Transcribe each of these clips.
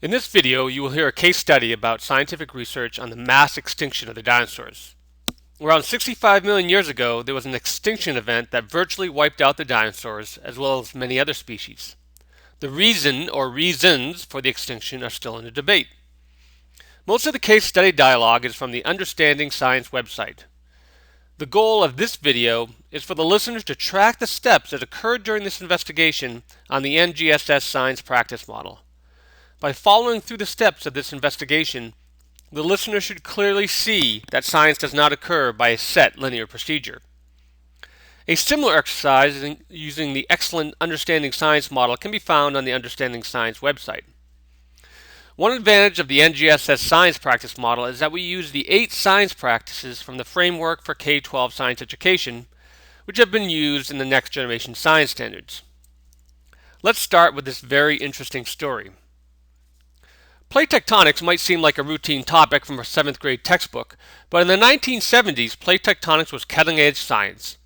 In this video, you will hear a case study about scientific research on the mass extinction of the dinosaurs. Around 65 million years ago, there was an extinction event that virtually wiped out the dinosaurs as well as many other species. The reason or reasons for the extinction are still under debate. Most of the case study dialogue is from the Understanding Science website. The goal of this video is for the listeners to track the steps that occurred during this investigation on the NGSS science practice model. By following through the steps of this investigation, the listener should clearly see that science does not occur by a set linear procedure. A similar exercise using the excellent Understanding Science model can be found on the Understanding Science website. One advantage of the NGSS science practice model is that we use the 8 science practices from the framework for K-12 science education, which have been used in the next generation science standards. Let's start with this very interesting story. Plate tectonics might seem like a routine topic from a 7th grade textbook, but in the 1970s, plate tectonics was cutting-edge science.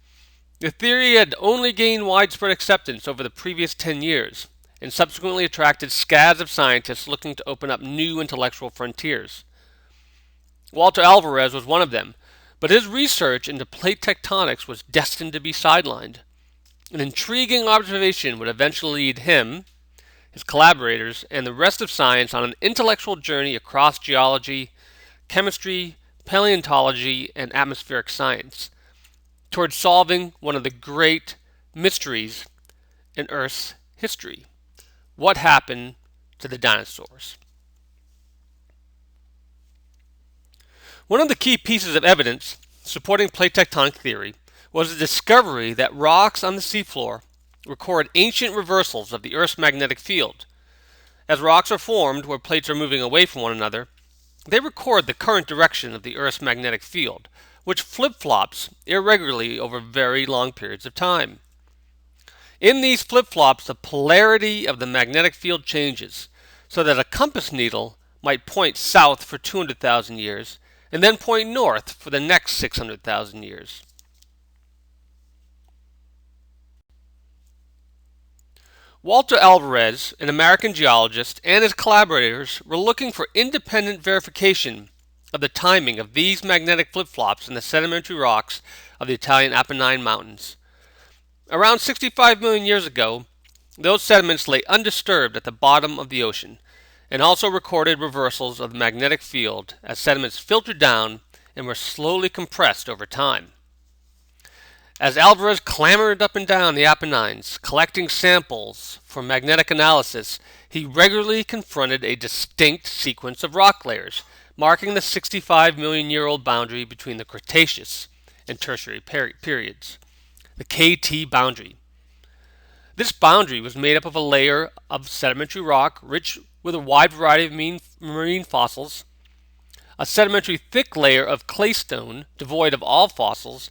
The theory had only gained widespread acceptance over the previous 10 years, and subsequently attracted scads of scientists looking to open up new intellectual frontiers. Walter Alvarez was one of them, but his research into plate tectonics was destined to be sidelined. An intriguing observation would eventually lead him, his collaborators, and the rest of science on an intellectual journey across geology, chemistry, paleontology, and atmospheric science, towards solving one of the great mysteries in Earth's history. What happened to the dinosaurs? One of the key pieces of evidence supporting plate tectonic theory was the discovery that rocks on the seafloor record ancient reversals of the Earth's magnetic field. As rocks are formed where plates are moving away from one another, they record the current direction of the Earth's magnetic field, which flip-flops irregularly over very long periods of time. In these flip-flops, the polarity of the magnetic field changes, so that a compass needle might point south for 200,000 years, and then point north for the next 600,000 years. Walter Alvarez, an American geologist, and his collaborators were looking for independent verification of the timing of these magnetic flip-flops in the sedimentary rocks of the Italian Apennine Mountains. Around 65 million years ago, those sediments lay undisturbed at the bottom of the ocean, and also recorded reversals of the magnetic field as sediments filtered down and were slowly compressed over time. As Alvarez clambered up and down the Apennines, collecting samples for magnetic analysis, he regularly confronted a distinct sequence of rock layers, marking the 65 million year old boundary between the Cretaceous and Tertiary periods, the KT boundary. This boundary was made up of a layer of sedimentary rock rich with a wide variety of marine fossils, a sedimentary thick layer of claystone devoid of all fossils,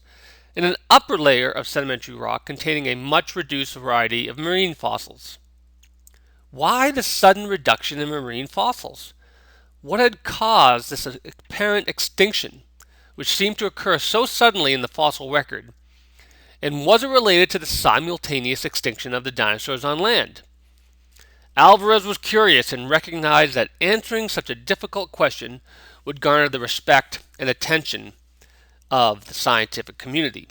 and an upper layer of sedimentary rock containing a much reduced variety of marine fossils. Why the sudden reduction in marine fossils? What had caused this apparent extinction, which seemed to occur so suddenly in the fossil record? And was it related to the simultaneous extinction of the dinosaurs on land? Alvarez was curious and recognized that answering such a difficult question would garner the respect and attention of the scientific community.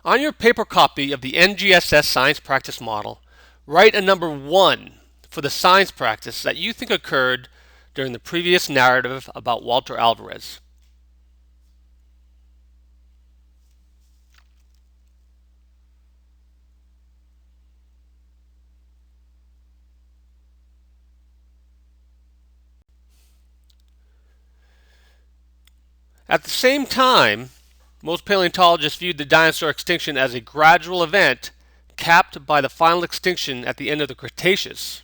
On your paper copy of the NGSS science practice model, write a number 1 for the science practice that you think occurred during the previous narrative about Walter Alvarez. At the same time, most paleontologists viewed the dinosaur extinction as a gradual event capped by the final extinction at the end of the Cretaceous.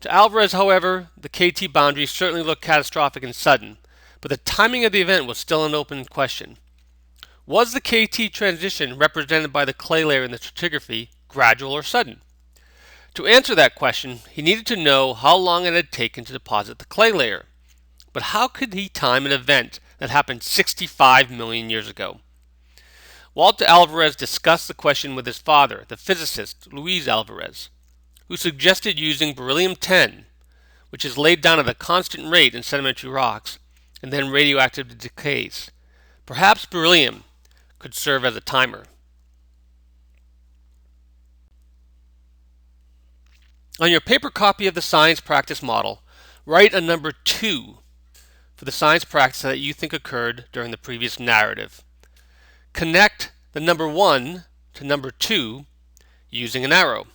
To Alvarez, however, the KT boundary certainly looked catastrophic and sudden, but the timing of the event was still an open question. Was the KT transition represented by the clay layer in the stratigraphy gradual or sudden? To answer that question, he needed to know how long it had taken to deposit the clay layer. But how could he time an event that happened 65 million years ago? Walter Alvarez discussed the question with his father, the physicist Louie Alvarez, who suggested using beryllium-10, which is laid down at a constant rate in sedimentary rocks and then radioactively decays. Perhaps beryllium could serve as a timer. On your paper copy of the science practice model, write a number 2 for the science practice that you think occurred during the previous narrative. Connect the number 1 to number 2 using an arrow.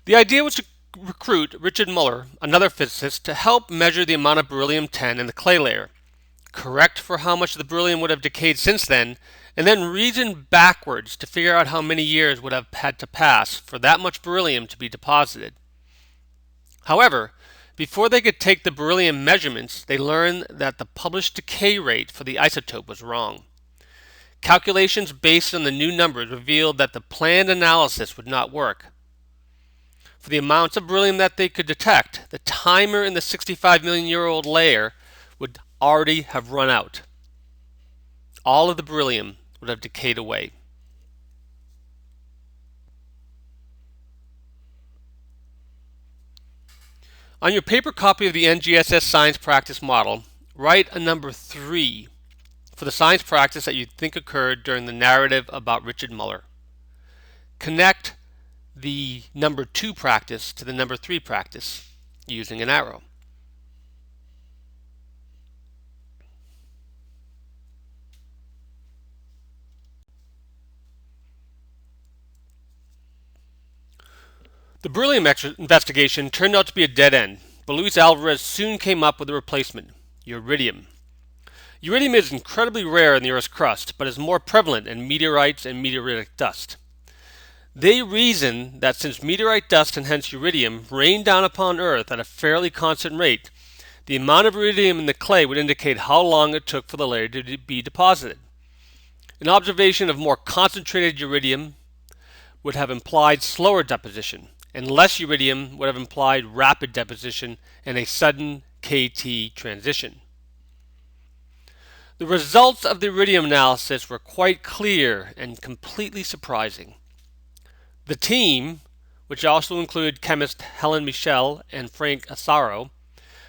The idea was to recruit Richard Muller, another physicist, to help measure the amount of beryllium-10 in the clay layer, correct for how much the beryllium would have decayed since then, and then reason backwards to figure out how many years would have had to pass for that much beryllium to be deposited. However, before they could take the beryllium measurements, they learned that the published decay rate for the isotope was wrong. Calculations based on the new numbers revealed that the planned analysis would not work. For the amounts of beryllium that they could detect, the timer in the 65-million-year-old layer would already have run out. All of the beryllium would have decayed away. On your paper copy of the NGSS Science Practice Model, write a number 3 for the science practice that you think occurred during the narrative about Richard Muller. Connect the number 2 practice to the number 3 practice using an arrow. The beryllium investigation turned out to be a dead end, but Louie Alvarez soon came up with a replacement, iridium. Iridium is incredibly rare in the Earth's crust, but is more prevalent in meteorites and meteoritic dust. They reason that since meteorite dust and hence iridium rain down upon Earth at a fairly constant rate, the amount of iridium in the clay would indicate how long it took for the layer to be deposited. An observation of more concentrated iridium would have implied slower deposition, and less iridium would have implied rapid deposition and a sudden KT transition. The results of the iridium analysis were quite clear and completely surprising. The team, which also included chemist Helen Michel and Frank Asaro,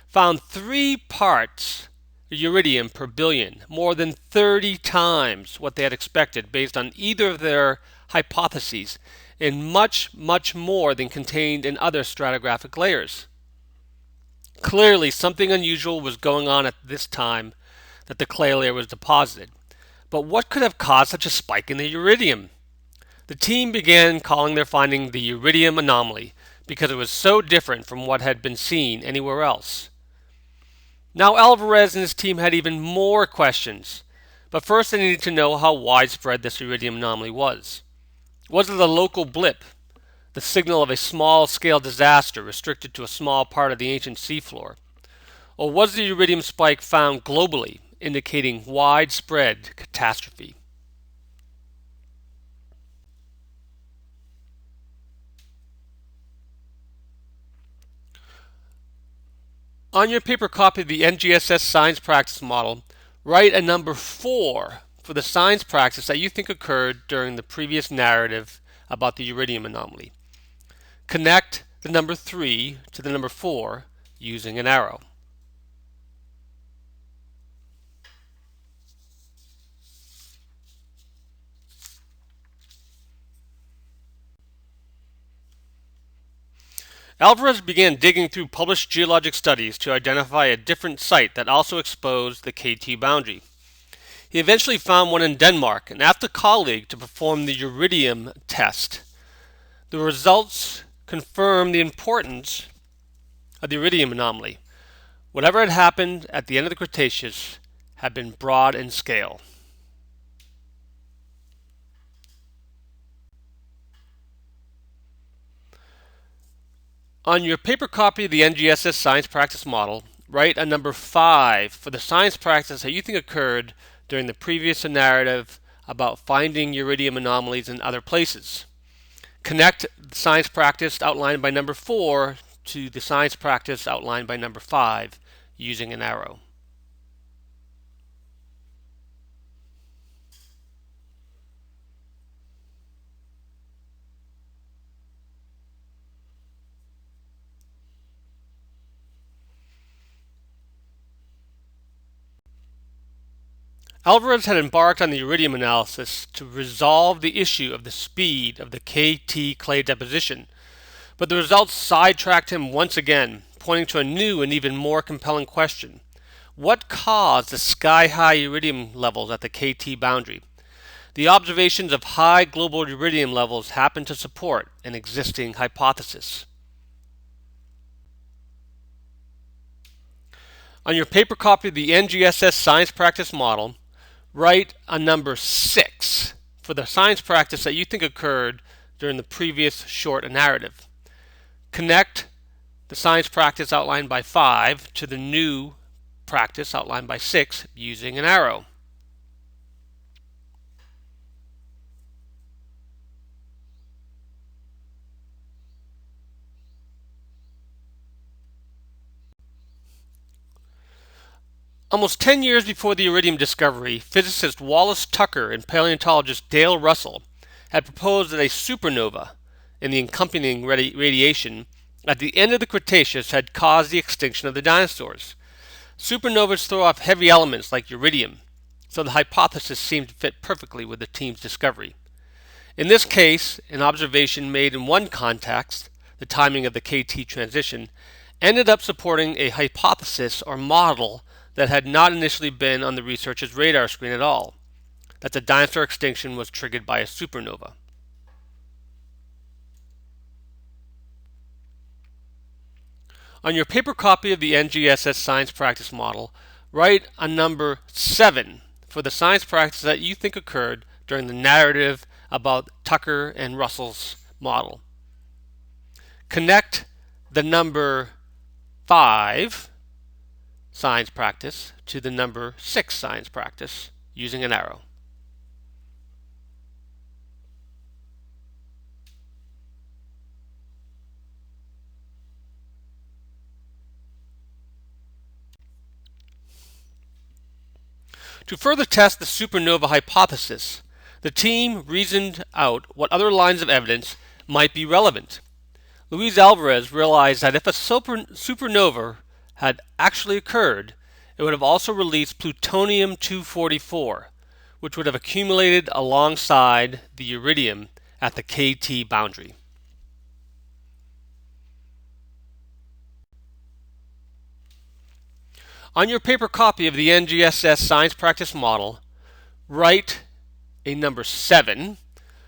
found 3 parts iridium per billion, more than 30 times what they had expected based on either of their hypotheses, and much, much more than contained in other stratigraphic layers. Clearly, something unusual was going on at this time that the clay layer was deposited. But what could have caused such a spike in the iridium? The team began calling their finding the Iridium Anomaly because it was so different from what had been seen anywhere else. Now Alvarez and his team had even more questions, but first they needed to know how widespread this Iridium Anomaly was. Was it a local blip, the signal of a small-scale disaster restricted to a small part of the ancient seafloor? Or was the iridium spike found globally, indicating widespread catastrophe? On your paper copy of the NGSS Science Practice Model, write a number 4 for the science practice that you think occurred during the previous narrative about the Iridium Anomaly. Connect the number 3 to the number 4 using an arrow. Alvarez began digging through published geologic studies to identify a different site that also exposed the KT boundary. He eventually found one in Denmark and asked a colleague to perform the iridium test. The results confirmed the importance of the iridium anomaly. Whatever had happened at the end of the Cretaceous had been broad in scale. On your paper copy of the NGSS Science Practice Model, write a number 5 for the science practice that you think occurred during the previous narrative about finding iridium anomalies in other places. Connect the science practice outlined by number 4 to the science practice outlined by number 5 using an arrow. Alvarez had embarked on the iridium analysis to resolve the issue of the speed of the KT clay deposition, but the results sidetracked him once again, pointing to a new and even more compelling question. What caused the sky-high iridium levels at the KT boundary? The observations of high global iridium levels happen to support an existing hypothesis. On your paper copy of the NGSS science practice model, write a number 6 for the science practice that you think occurred during the previous short narrative. Connect the science practice outlined by 5 to the new practice outlined by 6 using an arrow. Almost 10 years before the iridium discovery, physicist Wallace Tucker and paleontologist Dale Russell had proposed that a supernova and the accompanying radiation at the end of the Cretaceous had caused the extinction of the dinosaurs. Supernovas throw off heavy elements like iridium, so the hypothesis seemed to fit perfectly with the team's discovery. In this case, an observation made in one context, the timing of the KT transition, ended up supporting a hypothesis or model that had not initially been on the researcher's radar screen at all, that the dinosaur extinction was triggered by a supernova. On your paper copy of the NGSS science practice model, write a number 7 for the science practice that you think occurred during the narrative about Tucker and Russell's model. Connect the number 5 science practice to the number 6 science practice using an arrow. To further test the supernova hypothesis, the team reasoned out what other lines of evidence might be relevant. Louie Alvarez realized that if a supernova had actually occurred, it would have also released plutonium-244, which would have accumulated alongside the iridium at the KT boundary. On your paper copy of the NGSS science practice model, write a number 7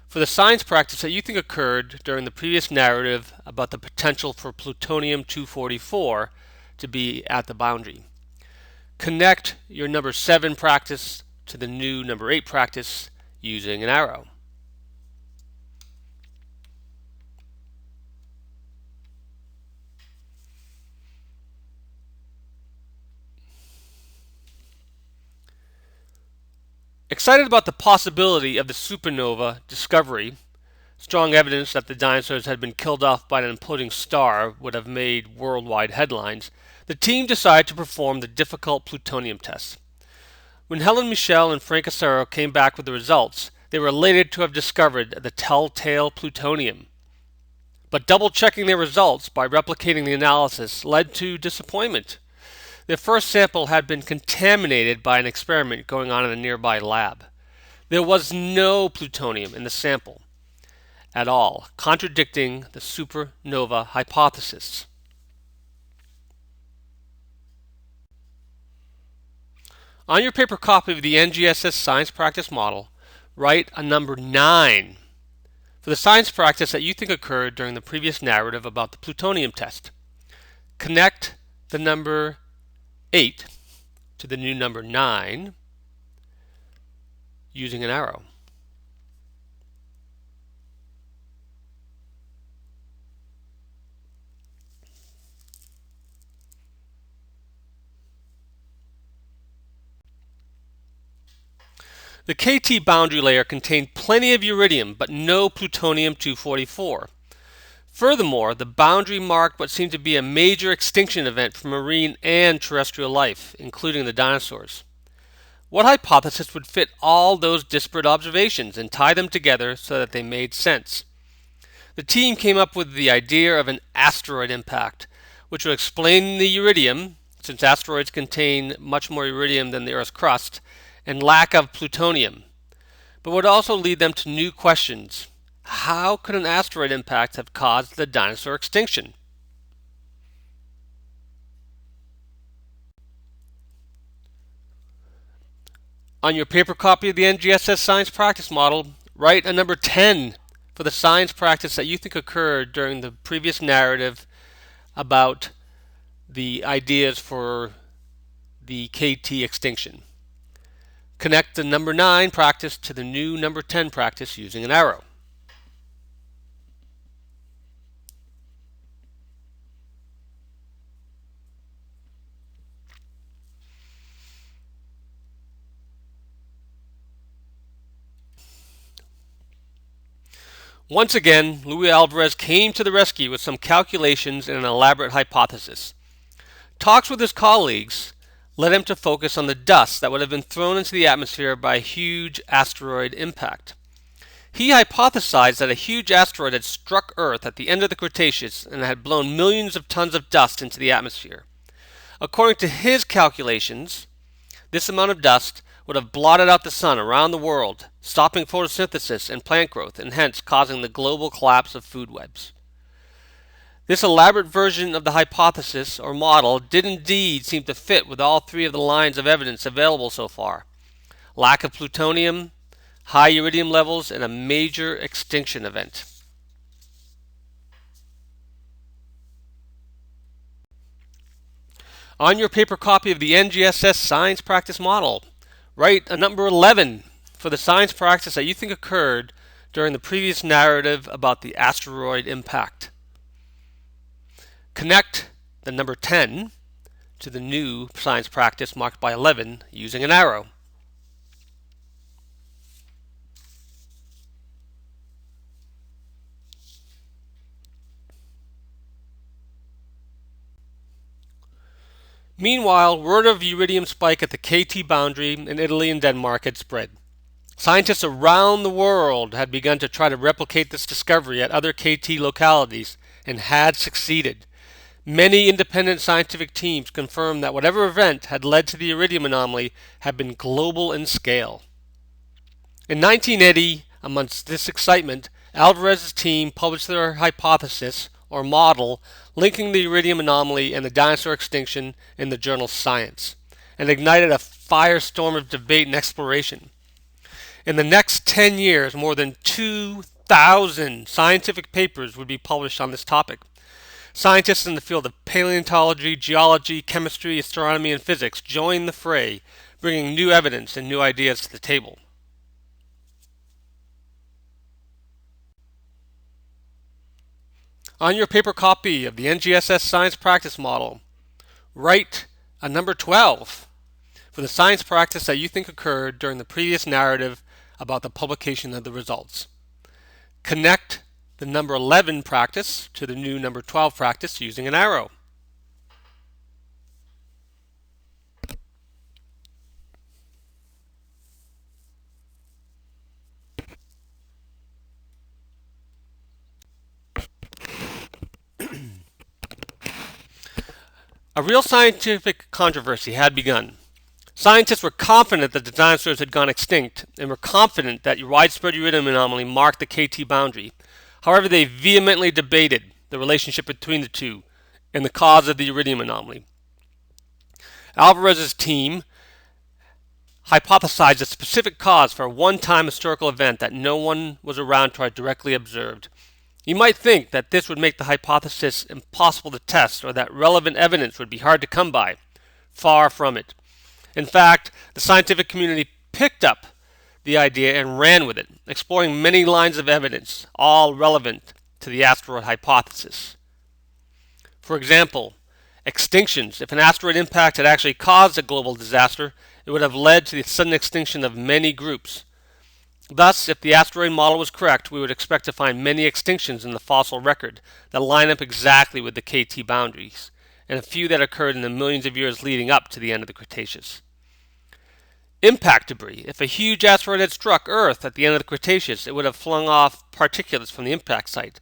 for the science practice that you think occurred during the previous narrative about the potential for plutonium-244 to be at the boundary. Connect your number 7 practice to the new number 8 practice using an arrow. Excited about the possibility of the supernova discovery, strong evidence that the dinosaurs had been killed off by an imploding star would have made worldwide headlines, the team decided to perform the difficult plutonium test. When Helen Michel and Frank Asaro came back with the results, they were elated to have discovered the telltale plutonium. But double-checking their results by replicating the analysis led to disappointment. Their first sample had been contaminated by an experiment going on in a nearby lab. There was no plutonium in the sample at all, contradicting the supernova hypothesis. On your paper copy of the NGSS science practice model, write a number 9 for the science practice that you think occurred during the previous narrative about the plutonium test. Connect the number 8 to the new number 9 using an arrow. The KT boundary layer contained plenty of uridium, but no plutonium-244. Furthermore, the boundary marked what seemed to be a major extinction event for marine and terrestrial life, including the dinosaurs. What hypothesis would fit all those disparate observations and tie them together so that they made sense? The team came up with the idea of an asteroid impact, which would explain the uridium, since asteroids contain much more uridium than the Earth's crust, and lack of plutonium, but would also lead them to new questions. How could an asteroid impact have caused the dinosaur extinction? On your paper copy of the NGSS Science Practice Model, write a number 10 for the science practice that you think occurred during the previous narrative about the ideas for the KT extinction. Connect the number 9 practice to the new number 10 practice using an arrow. Once again, Louie Alvarez came to the rescue with some calculations and an elaborate hypothesis. Talks with his colleagues led him to focus on the dust that would have been thrown into the atmosphere by a huge asteroid impact. He hypothesized that a huge asteroid had struck Earth at the end of the Cretaceous and had blown millions of tons of dust into the atmosphere. According to his calculations, this amount of dust would have blotted out the sun around the world, stopping photosynthesis and plant growth, and hence causing the global collapse of food webs. This elaborate version of the hypothesis or model did indeed seem to fit with all three of the lines of evidence available so far: lack of plutonium, high iridium levels, and a major extinction event. On your paper copy of the NGSS Science Practice Model, write a number 11 for the science practice that you think occurred during the previous narrative about the asteroid impact. Connect the number 10 to the new science practice marked by 11 using an arrow. Meanwhile, word of uridium spike at the KT boundary in Italy and Denmark had spread. Scientists around the world had begun to try to replicate this discovery at other KT localities and had succeeded. Many independent scientific teams confirmed that whatever event had led to the Iridium Anomaly had been global in scale. In 1980, amongst this excitement, Alvarez's team published their hypothesis, or model, linking the Iridium Anomaly and the dinosaur extinction in the journal Science, and ignited a firestorm of debate and exploration. In the next 10 years, more than 2,000 scientific papers would be published on this topic. Scientists in the field of paleontology, geology, chemistry, astronomy, and physics joined the fray, bringing new evidence and new ideas to the table. On your paper copy of the NGSS Science Practice Model, write a number 12 for the science practice that you think occurred during the previous narrative about the publication of the results. Connect the number 11 practice to the new number 12 practice using an arrow. A real scientific controversy had begun. Scientists were confident that the dinosaurs had gone extinct and were confident that widespread iridium anomaly marked the KT boundary. However, they vehemently debated the relationship between the two and the cause of the iridium anomaly. Alvarez's team hypothesized a specific cause for a one-time historical event that no one was around to have directly observed. You might think that this would make the hypothesis impossible to test or that relevant evidence would be hard to come by. Far from it. In fact, the scientific community picked up the idea and ran with it, exploring many lines of evidence, all relevant to the asteroid hypothesis. For example, extinctions. If an asteroid impact had actually caused a global disaster, it would have led to the sudden extinction of many groups. Thus, if the asteroid model was correct, we would expect to find many extinctions in the fossil record that line up exactly with the KT boundaries, and a few that occurred in the millions of years leading up to the end of the Cretaceous. Impact debris. If a huge asteroid had struck Earth at the end of the Cretaceous, it would have flung off particulates from the impact site.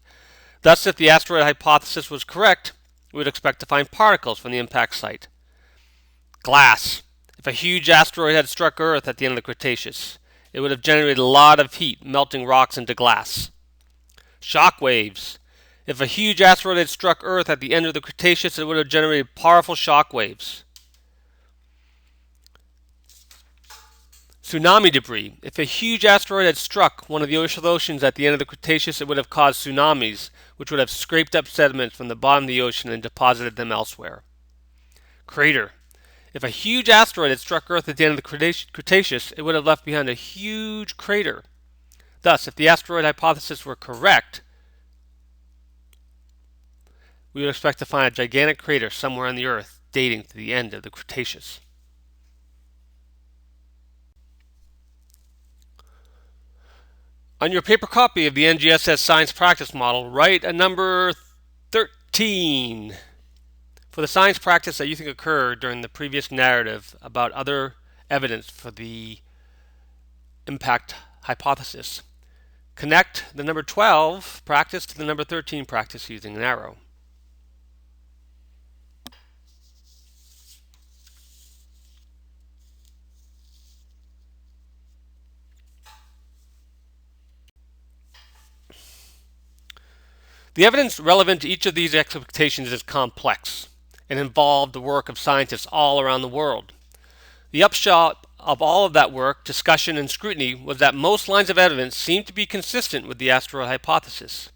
Thus, if the asteroid hypothesis was correct, we would expect to find particles from the impact site. Glass. If a huge asteroid had struck Earth at the end of the Cretaceous, it would have generated a lot of heat, melting rocks into glass. Shock waves. If a huge asteroid had struck Earth at the end of the Cretaceous, it would have generated powerful shock waves. Tsunami debris. If a huge asteroid had struck one of the oceans at the end of the Cretaceous, it would have caused tsunamis, which would have scraped up sediments from the bottom of the ocean and deposited them elsewhere. Crater. If a huge asteroid had struck Earth at the end of the Cretaceous, it would have left behind a huge crater. Thus, if the asteroid hypothesis were correct, we would expect to find a gigantic crater somewhere on the Earth dating to the end of the Cretaceous. On your paper copy of the NGSS Science Practice Model, write a number 13 for the science practice that you think occurred during the previous narrative about other evidence for the impact hypothesis. Connect the number 12 practice to the number 13 practice using an arrow. The evidence relevant to each of these expectations is complex and involved the work of scientists all around the world. The upshot of all of that work, discussion, and scrutiny was that most lines of evidence seemed to be consistent with the asteroid hypothesis.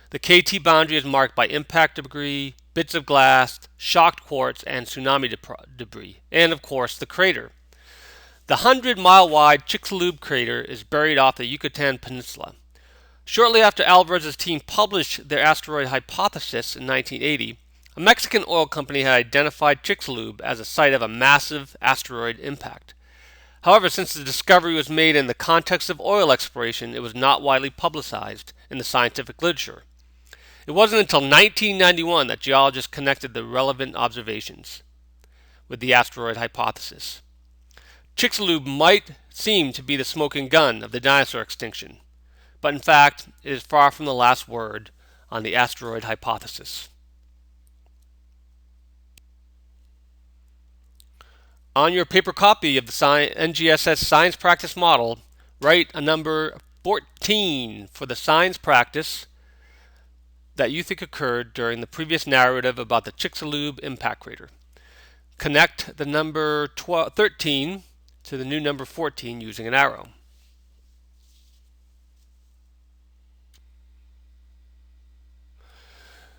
The KT boundary is marked by impact debris, bits of glass, shocked quartz, and tsunami debris, and of course the crater. The 100-mile-wide Chicxulub Crater is buried off the Yucatan Peninsula. Shortly after Alvarez's team published their asteroid hypothesis in 1980, a Mexican oil company had identified Chicxulub as a site of a massive asteroid impact. However, since the discovery was made in the context of oil exploration, it was not widely publicized in the scientific literature. It wasn't until 1991 that geologists connected the relevant observations with the asteroid hypothesis. Chicxulub might seem to be the smoking gun of the dinosaur extinction, but in fact, it is far from the last word on the asteroid hypothesis. On your paper copy of the NGSS Science Practice Model, write a number 14 for the science practice that you think occurred during the previous narrative about the Chicxulub Impact Crater. Connect the number 13 to the new number 14 using an arrow.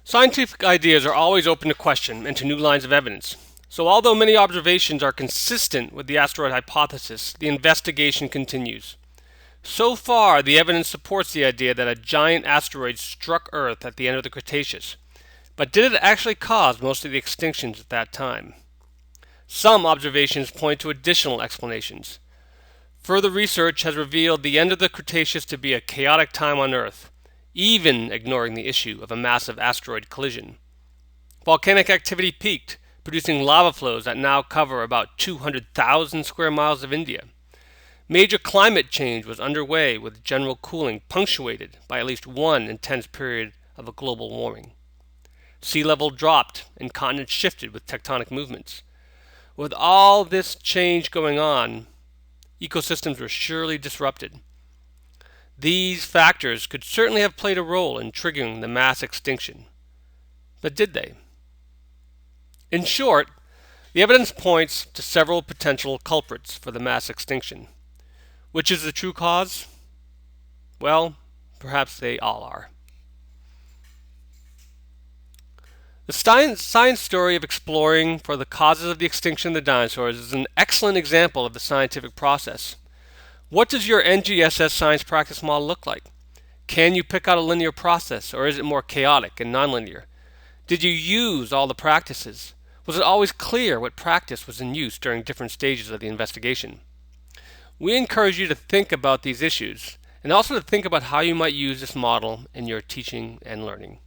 Scientific ideas are always open to question and to new lines of evidence. So although many observations are consistent with the asteroid hypothesis, the investigation continues. So far, the evidence supports the idea that a giant asteroid struck Earth at the end of the Cretaceous. But did it actually cause most of the extinctions at that time? Some observations point to additional explanations. Further research has revealed the end of the Cretaceous to be a chaotic time on Earth, even ignoring the issue of a massive asteroid collision. Volcanic activity peaked, producing lava flows that now cover about 200,000 square miles of India. Major climate change was underway with general cooling punctuated by at least one intense period of a global warming. Sea level dropped and continents shifted with tectonic movements. With all this change going on, ecosystems were surely disrupted. These factors could certainly have played a role in triggering the mass extinction. But did they? In short, the evidence points to several potential culprits for the mass extinction. Which is the true cause? Well, perhaps they all are. The science story of exploring for the causes of the extinction of the dinosaurs is an excellent example of the scientific process. What does your NGSS science practice model look like? Can you pick out a linear process, or is it more chaotic and nonlinear? Did you use all the practices? Was it always clear what practice was in use during different stages of the investigation? We encourage you to think about these issues and also to think about how you might use this model in your teaching and learning.